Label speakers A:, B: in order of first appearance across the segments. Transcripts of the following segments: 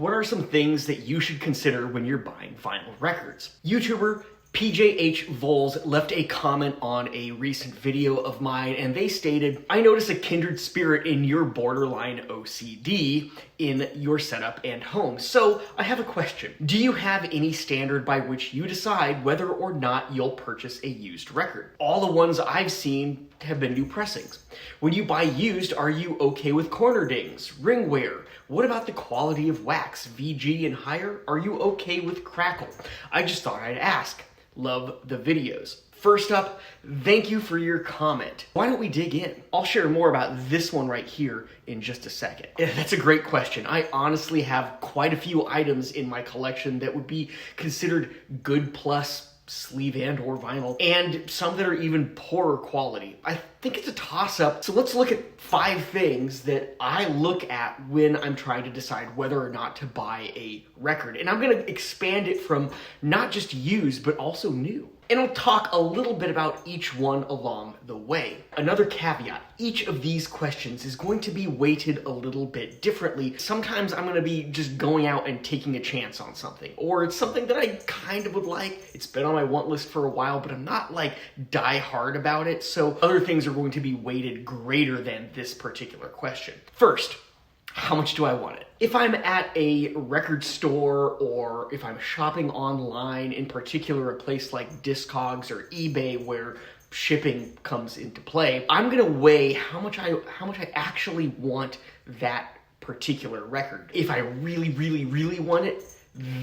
A: What are some things that you should consider when you're buying vinyl records? YouTuber PJH Voles left a comment on a recent video of mine, and they stated, "I notice a kindred spirit in your borderline OCD in your setup and home. So I have a question. Do you have any standard by which you decide whether or not you'll purchase a used record? All the ones I've seen have been new pressings. When you buy used, are you okay with corner dings, ring wear? What about the quality of wax, VG and higher? Are you okay with crackle? I just thought I'd ask. Love the videos." First up, thank you for your comment. Why don't we dig in? I'll share more about this one right here in just a second. Yeah, that's a great question. I honestly have quite a few items in my collection that would be considered good plus sleeve and or vinyl, and some that are even poorer quality. I think it's a toss-up, so let's look at 5 things that I look at when I'm trying to decide whether or not to buy a record. And I'm gonna expand it from not just used, but also new. And I'll talk a little bit about each one along the way. Another caveat, each of these questions is going to be weighted a little bit differently. Sometimes I'm gonna be just going out and taking a chance on something, or it's something that I kind of would like. It's been on my want list for a while, but I'm not like die hard about it. So other things are going to be weighted greater than this particular question. First, how much do I want it? If I'm at a record store or if I'm shopping online, in particular a place like Discogs or eBay where shipping comes into play, I'm gonna weigh how much I actually want that particular record. If I really want it,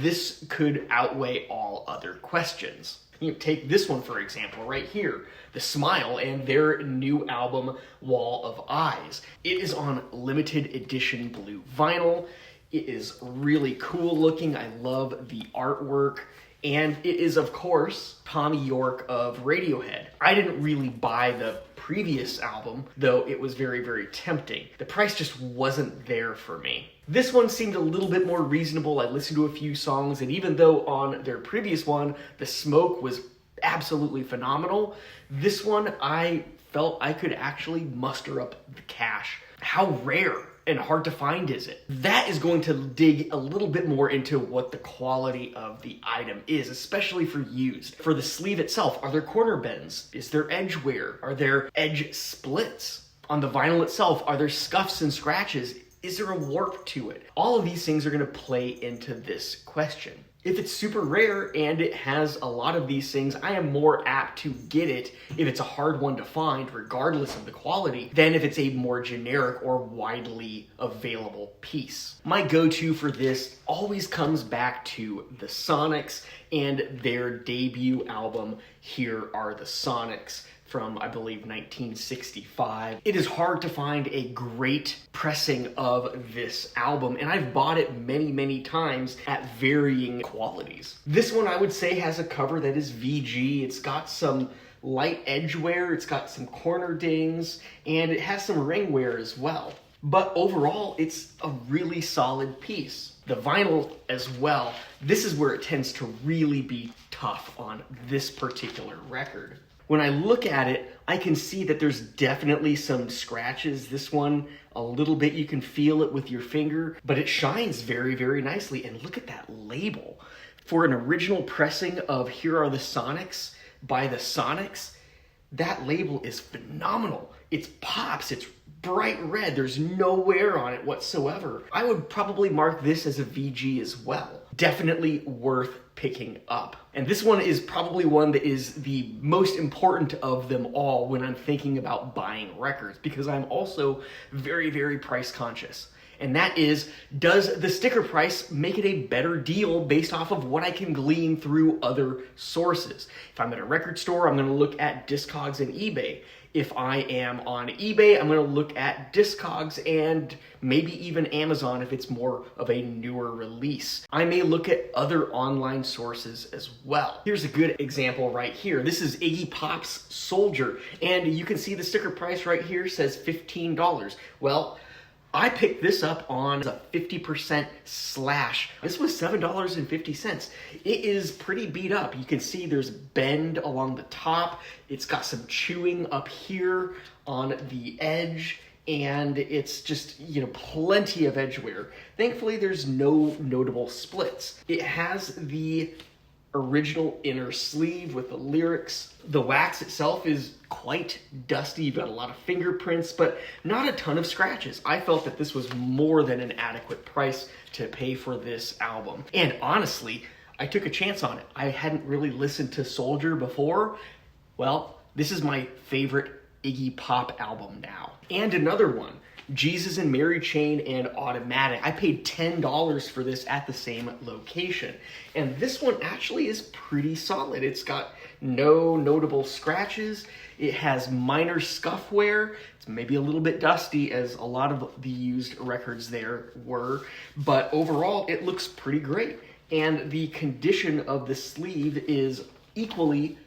A: this could outweigh all other questions. You take this one, for example, right here, The Smile and their new album, Wall of Eyes. It is on limited edition blue vinyl. It is really cool looking. I love the artwork. And it is, of course, Tommy York of Radiohead. I didn't really buy the previous album, though it was very tempting. The price just wasn't there for me. This one seemed a little bit more reasonable. I listened to a few songs, and even though on their previous one, The Smoke was absolutely phenomenal, this one I felt I could actually muster up the cash. How rare and hard to find is it? That is going to dig a little bit more into what the quality of the item is, especially for used. For the sleeve itself, are there corner bends? Is there edge wear? Are there edge splits? On the vinyl itself, are there scuffs and scratches? Is there a warp to it? All of these things are gonna play into this question. If it's super rare and it has a lot of these things, I am more apt to get it if it's a hard one to find, regardless of the quality, than if it's a more generic or widely available piece. My go-to for this always comes back to the Sonics and their debut album, Here Are the Sonics, from, I believe, 1965. It is hard to find a great pressing of this album, and I've bought it many times at varying qualities. This one, I would say, has a cover that is VG. It's got some light edge wear, it's got some corner dings, and it has some ring wear as well. But overall, it's a really solid piece. The vinyl as well, this is where it tends to really be tough on this particular record. When I look at it, I can see that there's definitely some scratches. This one, a little bit, you can feel it with your finger, but it shines very nicely. And look at that label. For an original pressing of Here Are the Sonics by the Sonics, that label is phenomenal. It pops, it's bright red, there's no wear on it whatsoever. I would probably mark this as a VG as well. Definitely worth picking up. And this one is probably one that is the most important of them all when I'm thinking about buying records, because I'm also very price conscious. And that is, does the sticker price make it a better deal based off of what I can glean through other sources? If I'm at a record store, I'm gonna look at Discogs and eBay. If I am on eBay, I'm gonna look at Discogs and maybe even Amazon if it's more of a newer release. I may look at other online sources as well. Here's a good example right here. This is Iggy Pop's Soldier, and you can see the sticker price right here says $15. Well, I picked this up on a 50% slash. This was $7.50. It is pretty beat up. You can see there's bend along the top. It's got some chewing up here on the edge. and it's just, plenty of edge wear. Thankfully, there's no notable splits. It has the original inner sleeve with the lyrics. The wax itself is quite dusty. You've got a lot of fingerprints, but not a ton of scratches. I felt that this was more than an adequate price to pay for this album. And honestly, I took a chance on it. I hadn't really listened to Soldier before. Well, this is my favorite Iggy Pop album now. And another one, Jesus and Mary Chain and Automatic. I paid $10 for this at the same location. And this one actually is pretty solid. It's got no notable scratches. It has minor scuff wear. It's maybe a little bit dusty, as a lot of the used records there were. But overall, it looks pretty great. And the condition of the sleeve is equally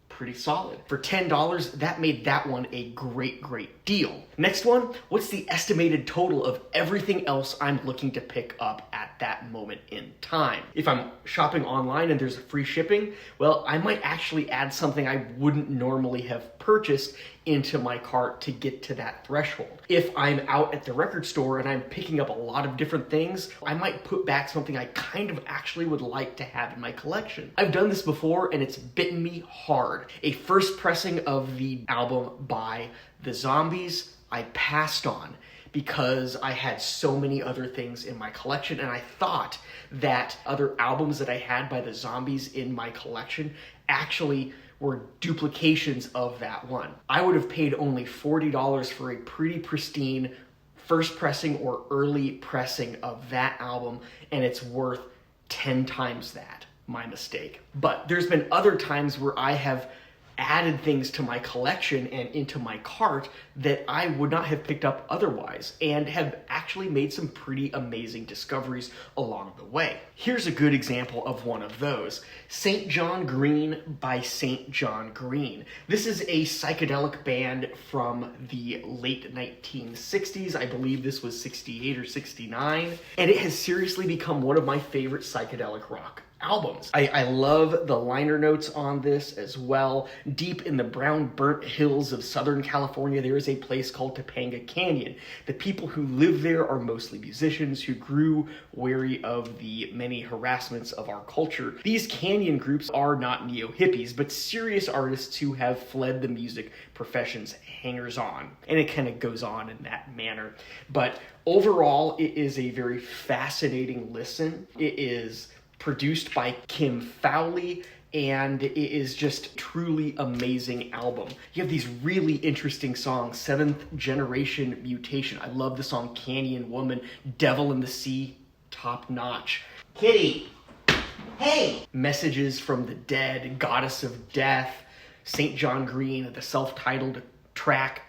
A: pretty solid. For $10, that made that one a great deal. Next one, what's the estimated total of everything else I'm looking to pick up at that moment in time? If I'm shopping online and there's free shipping, well, I might actually add something I wouldn't normally have purchased into my cart to get to that threshold. If I'm out at the record store and I'm picking up a lot of different things, I might put back something I kind of actually would like to have in my collection. I've done this before and it's bitten me hard. A first pressing of the album by The Zombies, I passed on because I had so many other things in my collection, and I thought that other albums that I had by The Zombies in my collection actually were duplications of that one. I would have paid only $40 for a pretty pristine first pressing or early pressing of that album, and it's worth 10 times that. My mistake. But there's been other times where I have added things to my collection and into my cart that I would not have picked up otherwise, and have actually made some pretty amazing discoveries along the way. Here's a good example of one of those. St. John Green by St. John Green. This is a psychedelic band from the late 1960s. I believe this was 68 or 69, and it has seriously become one of my favorite psychedelic rock albums. I love the liner notes on this as well. Deep in the brown burnt hills of Southern California, there is a place called Topanga Canyon. The people who live there are mostly musicians who grew wary of the many harassments of our culture. These canyon groups are not neo-hippies, but serious artists who have fled the music profession's hangers-on. And it kind of goes on in that manner. But overall, it is a very fascinating listen. It is produced by Kim Fowley, and it is just truly amazing album. You have these really interesting songs. Seventh Generation Mutation. I love the song Canyon Woman. Devil in the Sea, top notch. Kitty, hey! Messages from the Dead, Goddess of Death, St. John Green, the self-titled track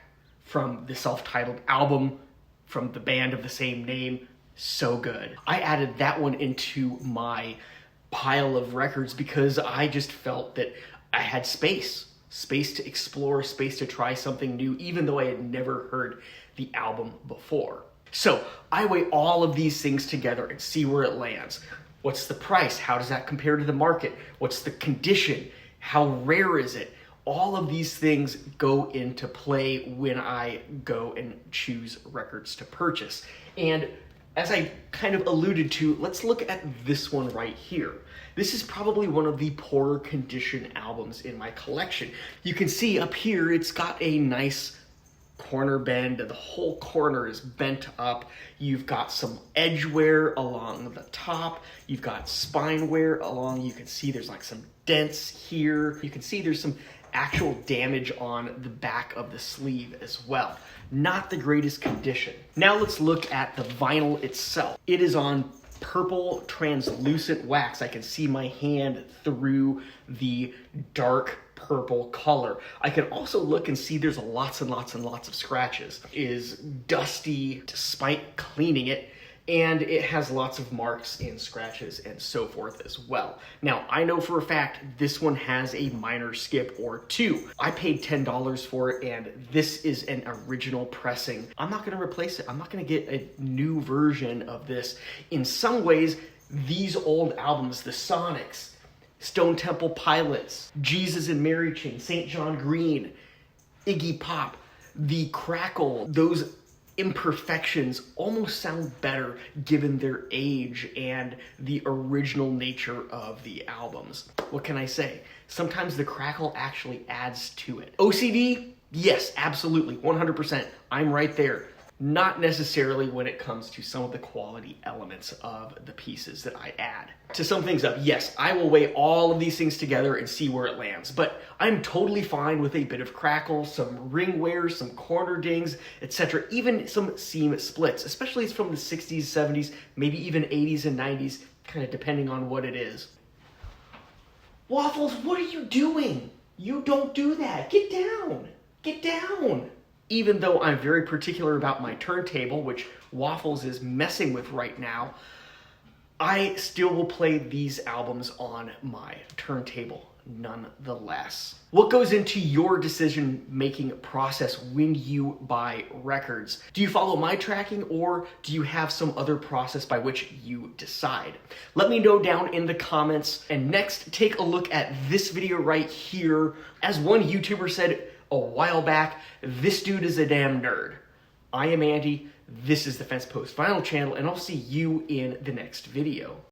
A: from the self-titled album from the band of the same name. So good. I added that one into my pile of records because I just felt that I had space to explore, space to try something new, even though I had never heard the album before. So I weigh all of these things together and see where it lands. What's the price? How does that compare to the market? What's the condition? How rare is it? All of these things go into play when I go and choose records to purchase. And as I kind of alluded to, let's look at this one right here. This is probably one of the poorer condition albums in my collection. You can see up here, it's got a nice corner bend. The whole corner is bent up. You've got some edge wear along the top. You've got spine wear along. You can see there's like some dents here. You can see there's some actual damage on the back of the sleeve as well. Not the greatest condition. Now let's look at the vinyl itself. It is on purple translucent wax. I can see my hand through the dark purple color. I can also look and see there's lots and lots and lots of scratches. It is dusty despite cleaning it, and it has lots of marks and scratches and so forth as well. Now, I know for a fact this one has a minor skip or two. I paid $10 for it, and this is an original pressing. I'm not gonna replace it. I'm not gonna get a new version of this. In some ways, these old albums, the Sonics, Stone Temple Pilots, Jesus and Mary Chain, St. John Green, Iggy Pop, The Crackle, those imperfections almost sound better given their age and the original nature of the albums. What can I say? Sometimes the crackle actually adds to it. OCD? Yes, absolutely, 100%. I'm right there. Not necessarily when it comes to some of the quality elements of the pieces that I add. To sum things up, yes, I will weigh all of these things together and see where it lands, but I'm totally fine with a bit of crackle, some ring wear, some corner dings, etc., even some seam splits, especially from the 60s, 70s, maybe even 80s and 90s, kind of depending on what it is. Waffles, what are you doing? You don't do that. Get down. Get down. Even though I'm very particular about my turntable, which Waffles is messing with right now, I still will play these albums on my turntable nonetheless. What goes into your decision-making process when you buy records? Do you follow my tracking, or do you have some other process by which you decide? Let me know down in the comments. And next, take a look at this video right here. As one YouTuber said a while back, this dude is a damn nerd. I am Andy, this is the Fence Post Vinyl channel, and I'll see you in the next video.